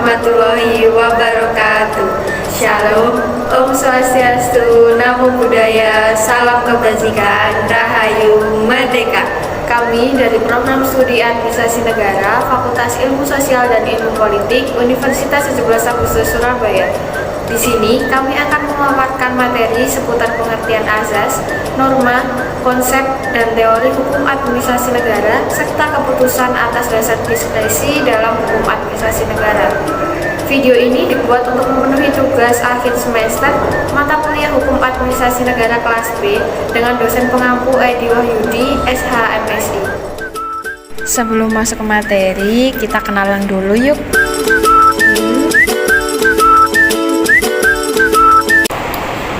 warahmatullahi wabarakatuh. Shalom, Om Swastiastu, Namo Buddhaya, Salam Kebajikan, Rahayu Merdeka. Kami dari Program Studi Administrasi Negara, Fakultas Ilmu Sosial dan Ilmu Politik, Universitas 17 Agustus Surabaya. Di sini kami akan memaparkan materi seputar pengertian azas, norma, konsep, dan teori hukum administrasi negara, serta keputusan atas dasar diskresi dalam hukum administrasi negara. Video ini dibuat untuk memenuhi tugas akhir semester mata kuliah Hukum Administrasi Negara kelas B dengan dosen pengampu Edi Wahyudi, SH MSI. Sebelum masuk ke materi, kita kenalan dulu yuk.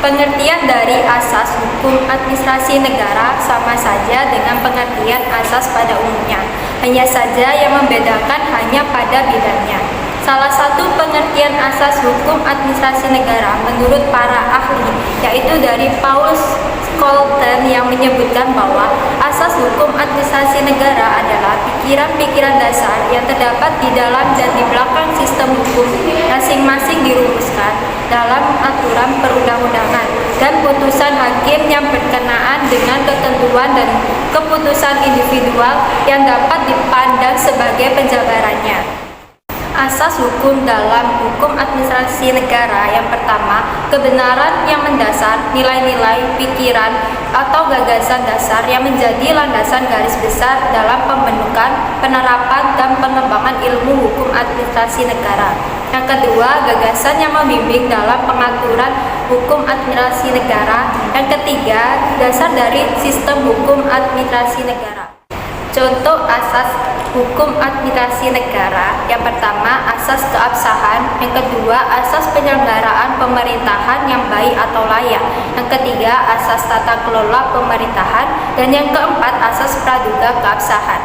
Pengertian dari asas hukum administrasi negara sama saja dengan pengertian asas pada umumnya, hanya saja yang membedakan hanya pada bidangnya. Salah satu pengertian asas hukum administrasi negara menurut para ahli, yaitu dari Paul Scholten yang menyebutkan bahwa asas hukum administrasi negara adalah pikiran-pikiran dasar yang terdapat di dalam dan di belakang sistem hukum masing-masing dirumuskan dalam aturan perundang-undangan dan putusan hakim yang berkenaan dengan ketentuan dan keputusan individual yang dapat dipandang sebagai penjabarannya. Asas hukum dalam hukum administrasi negara yang pertama, kebenaran yang mendasar, nilai-nilai, pikiran, atau gagasan dasar yang menjadi landasan garis besar dalam pembentukan, penerapan, dan pengembangan ilmu hukum administrasi negara. Yang kedua, gagasan yang membimbing dalam pengaturan hukum administrasi negara. Yang ketiga, dasar dari sistem hukum administrasi negara. Contoh asas hukum administrasi negara, yang pertama asas keabsahan, yang kedua asas penyelenggaraan pemerintahan yang baik atau layak, yang ketiga asas tata kelola pemerintahan, dan yang keempat asas praduga keabsahan.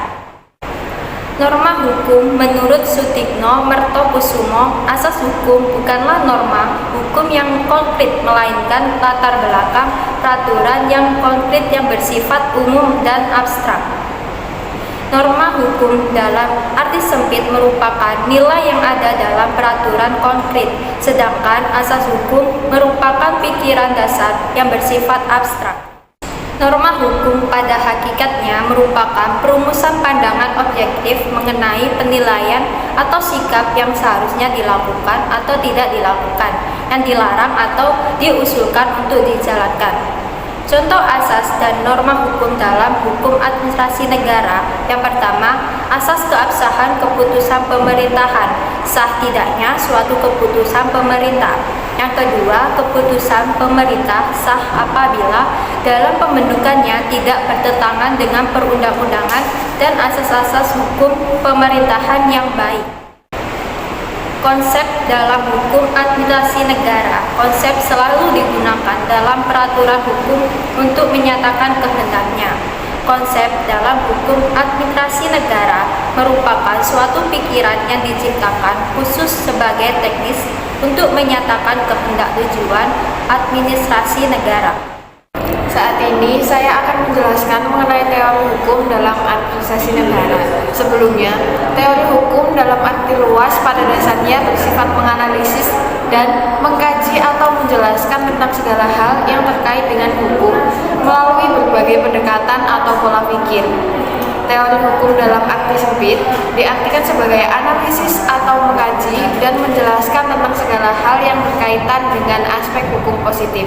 Norma hukum menurut Sutikno Mertokusumo, asas hukum bukanlah norma hukum yang konkret, melainkan latar belakang peraturan yang konkret yang bersifat umum dan abstrak. Norma hukum dalam arti sempit merupakan nilai yang ada dalam peraturan konkret, sedangkan asas hukum merupakan pikiran dasar yang bersifat abstrak. Norma hukum pada hakikatnya merupakan perumusan pandangan objektif mengenai penilaian atau sikap yang seharusnya dilakukan atau tidak dilakukan, yang dilarang atau diusulkan untuk dijalankan. Contoh asas dan norma hukum dalam hukum administrasi negara. Yang pertama, asas keabsahan keputusan pemerintahan, sah tidaknya suatu keputusan pemerintah. Yang kedua, keputusan pemerintah sah apabila dalam pembentukannya tidak bertentangan dengan perundang-undangan dan asas-asas hukum pemerintahan yang baik. Konsep dalam hukum administrasi negara. Konsep selalu digunakan dalam peraturan hukum untuk menyatakan kehendaknya. Konsep dalam hukum administrasi negara merupakan suatu pikiran yang diciptakan khusus sebagai teknis untuk menyatakan kehendak tujuan administrasi negara. Saat ini saya akan menjelaskan mengenai teori hukum dalam administrasi negara. Sebelumnya, teori hukum dalam arti luas pada dasarnya bersifat menganalisis dan mengkaji atau menjelaskan tentang segala hal yang terkait dengan hukum melalui berbagai pendekatan atau pola pikir. Teori hukum dalam arti sempit diartikan sebagai analisis atau mengkaji dan menjelaskan tentang segala hal yang berkaitan dengan aspek hukum positif.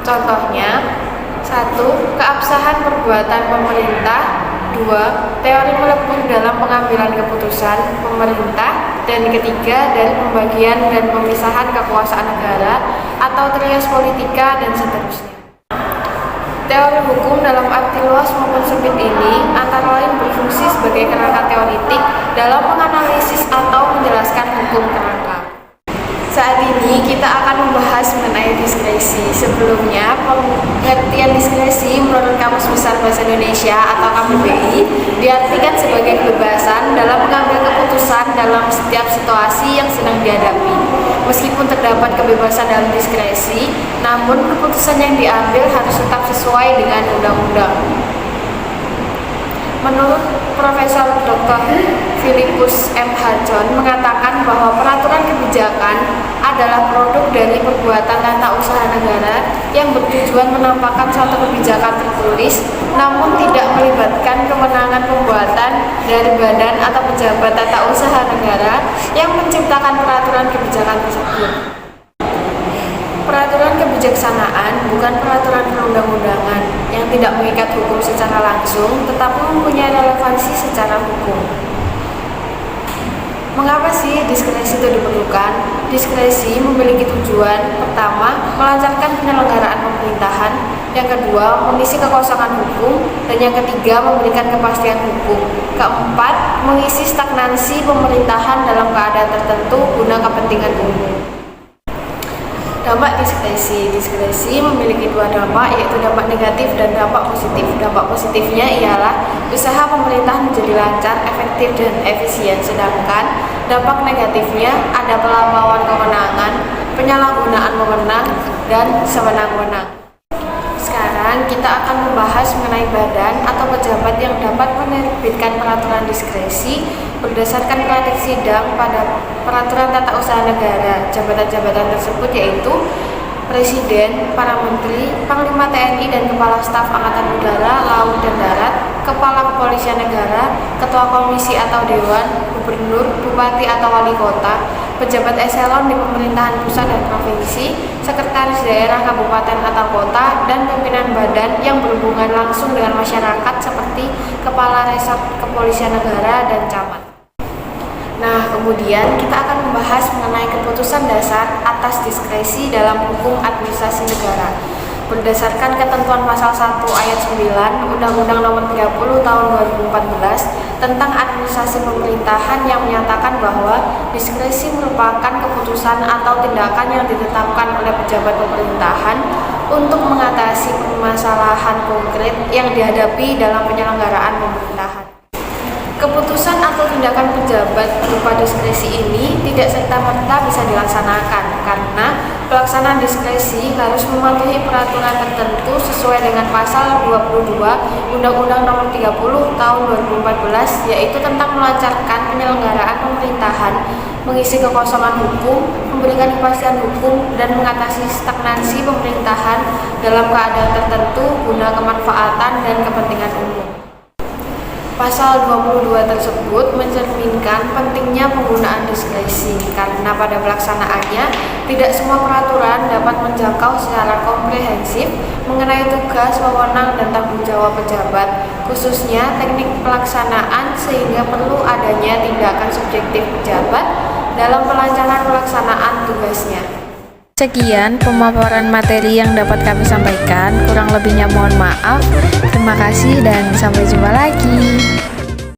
Contohnya, 1. Keabsahan perbuatan pemerintah. 2. Teori melebur dalam pengambilan keputusan pemerintah. Dan ketiga, dari pembagian dan pemisahan kekuasaan negara atau trias politika dan seterusnya. Teori hukum dalam arti luas maupun sempit ini antara lain berfungsi sebagai kerangka teoritik dalam menganalisis atau menjelaskan hukum kerangka. Saat ini kita akan membahas mengenai diskresi. Sebelumnya, pengertian diskresi menurut Kamus Besar Bahasa Indonesia atau KBBI diartikan sebagai kebebasan dalam mengambil keputusan dalam setiap situasi yang sedang dihadapi. Meskipun terdapat kebebasan dalam diskresi, namun keputusan yang diambil harus tetap sesuai dengan undang-undang. Menurut Profesor Dr. Philippus M. Harjon mengatakan bahwa peraturan kebijakan adalah produk dari perbuatan tata usaha negara yang bertujuan menampakkan suatu kebijakan tertulis namun tidak melibatkan kewenangan pembuatan dari badan atau pejabat tata usaha negara yang menciptakan peraturan kebijakan tersebut. Peraturan kebijaksanaan bukan peraturan perundang-undangan yang tidak mengikat hukum secara langsung tetapi mempunyai relevansi secara hukum. Mengapa sih diskresi itu diperlukan? Diskresi memiliki tujuan pertama, melancarkan penyelenggaraan pemerintahan, yang kedua, mengisi kekosongan hukum, dan yang ketiga, memberikan kepastian hukum. Keempat, mengisi stagnansi pemerintahan dalam keadaan tertentu guna kepentingan umum. Dampak diskresi. Diskresi memiliki dua dampak, yaitu dampak negatif dan dampak positif. Dampak positifnya ialah usaha pemerintah menjadi lancar, efektif, dan efisien. Sedangkan dampak negatifnya ada pelampauan kewenangan, penyalahgunaan wewenang, dan sewenang-wenang. Sekarang kita akan membahas mengenai badan atau pejabat yang dapat menerbitkan peraturan diskresi berdasarkan praktek sidang pada peraturan tata usaha negara. Jabatan-jabatan tersebut yaitu Presiden, para Menteri, Panglima TNI dan Kepala Staf Angkatan Udara, Laut dan Darat, Kepala Kepolisian Negara, Ketua Komisi atau Dewan, Gubernur, Bupati atau Wali Kota, pejabat eselon di pemerintahan pusat dan provinsi, sekretaris daerah kabupaten atau kota, dan pimpinan badan yang berhubungan langsung dengan masyarakat seperti Kepala Resort Kepolisian Negara dan Camat. Nah, kemudian kita akan membahas mengenai keputusan dasar atas diskresi dalam hukum administrasi negara. Berdasarkan ketentuan pasal 1 ayat 9 Undang-Undang Nomor 30 Tahun 2014 tentang administrasi pemerintahan yang menyatakan bahwa diskresi merupakan keputusan atau tindakan yang ditetapkan oleh pejabat pemerintahan untuk mengatasi permasalahan konkret yang dihadapi dalam penyelenggaraan pemerintahan. Keputusan atau tindakan pejabat berupa diskresi ini tidak serta-merta bisa dilaksanakan karena pelaksanaan diskresi harus mematuhi peraturan tertentu sesuai dengan pasal 22 Undang-Undang Nomor 30 Tahun 2014 yaitu tentang melancarkan penyelenggaraan pemerintahan, mengisi kekosongan hukum, memberikan kepastian hukum, dan mengatasi stagnansi pemerintahan dalam keadaan tertentu guna kemanfaatan dan kepentingan umum. Pasal 22 tersebut mencerminkan pentingnya penggunaan diskresi karena pada pelaksanaannya tidak semua peraturan dapat menjangkau secara komprehensif mengenai tugas, wewenang, dan tanggung jawab pejabat, khususnya teknik pelaksanaan sehingga perlu adanya tindakan subjektif pejabat dalam pelancaran pelaksanaan tugasnya. Sekian pemaparan materi yang dapat kami sampaikan. Kurang lebihnya mohon maaf. Terima kasih dan sampai jumpa lagi.